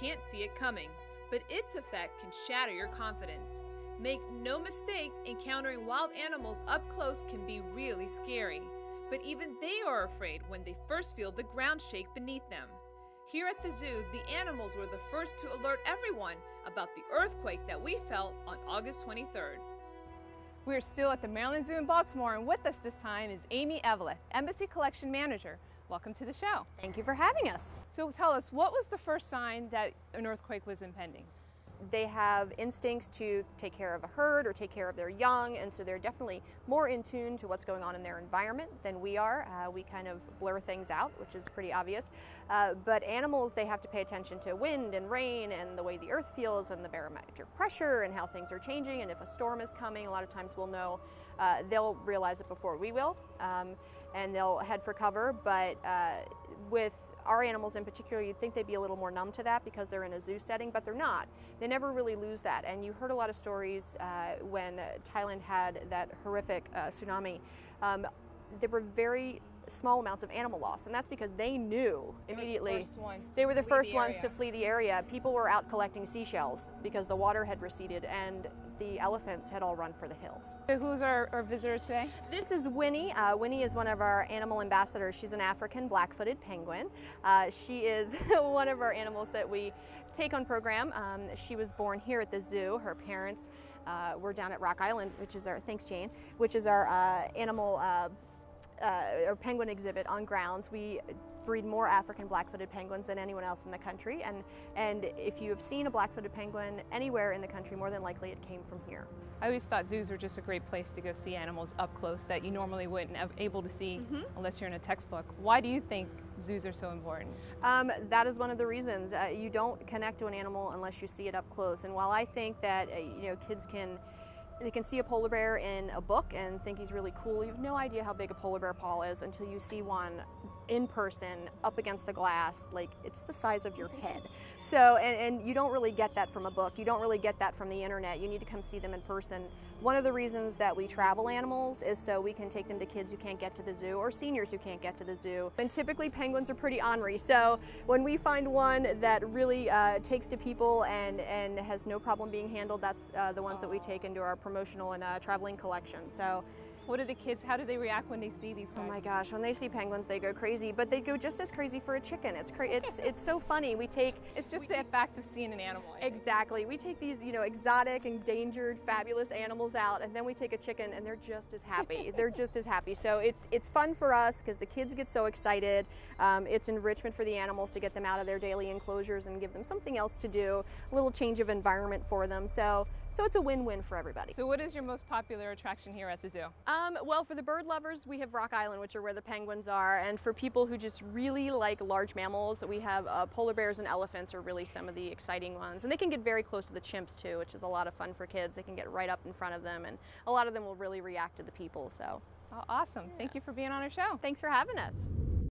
can't see it coming, but its effect can shatter your confidence. Make no mistake, encountering wild animals up close can be really scary, but even they are afraid when they first feel the ground shake beneath them. Here at the zoo, the animals were the first to alert everyone about the earthquake that we felt on August 23rd. We're still at the Maryland Zoo in Baltimore, and with us this time is Amy Eveleth, Embassy Collection Manager. Welcome to the show. Thank you for having us. So tell us, what was the first sign that an earthquake was impending? They have instincts to take care of a herd or take care of their young, and so they're definitely more in tune to what's going on in their environment than we are. We kind of blur things out, which is pretty obvious. But animals, they have to pay attention to wind and rain and the way the earth feels and the barometric pressure and how things are changing, and if a storm is coming, a lot of times we'll know, they'll realize it before we will, and they'll head for cover. But with our animals in particular, you'd think they'd be a little more numb to that because they're in a zoo setting, but they're not. They never really lose that. And you heard a lot of stories when Thailand had that horrific tsunami. There were very small amounts of animal loss, and that's because they knew immediately. They were the first ones to flee the area. People were out collecting seashells because the water had receded and the elephants had all run for the hills. So who's our visitor today? This is Winnie. Winnie is one of our animal ambassadors. She's an African black-footed penguin. She is one of our animals that we take on program. She was born here at the zoo. Her parents were down at Rock Island, which is our, thanks Jane, which is our animal or penguin exhibit on grounds. We breed more African black-footed penguins than anyone else in the country, and if you have seen a black-footed penguin anywhere in the country, more than likely it came from here. I always thought zoos were just a great place to go see animals up close that you normally wouldn't have able to see unless you're in a textbook. Why do you think zoos are so important? That is one of the reasons. You don't connect to an animal unless you see it up close, and while I think that kids can see a polar bear in a book and think he's really cool, you have no idea how big a polar bear paw is until you see one in person up against the glass. Like, it's the size of your head. So, and you don't really get that from a book. You don't really get that from the internet. You need to come see them in person. One of the reasons that we travel animals is so we can take them to kids who can't get to the zoo or seniors who can't get to the zoo. And typically penguins are pretty ornery, so when we find one that really takes to people and has no problem being handled, that's the ones that we take into our promotional and traveling collection. So. What do the kids, how do they react when they see these guys? Oh my gosh, when they see penguins, they go crazy, but they go just as crazy for a chicken. It's so funny. It's just the fact of seeing an animal. Exactly. We take these, exotic, endangered, fabulous animals out, and then we take a chicken, and they're just as happy. They're just as happy. So it's fun for us because the kids get so excited. It's enrichment for the animals to get them out of their daily enclosures and give them something else to do, a little change of environment for them. So it's a win-win for everybody. So what is your most popular attraction here at the zoo? Well, for the bird lovers, we have Rock Island, which are where the penguins are, and for people who just really like large mammals, we have polar bears and elephants are really some of the exciting ones. And they can get very close to the chimps too, which is a lot of fun for kids. They can get right up in front of them, and a lot of them will really react to the people. So. Oh, awesome. Thank you for being on our show. Thanks for having us.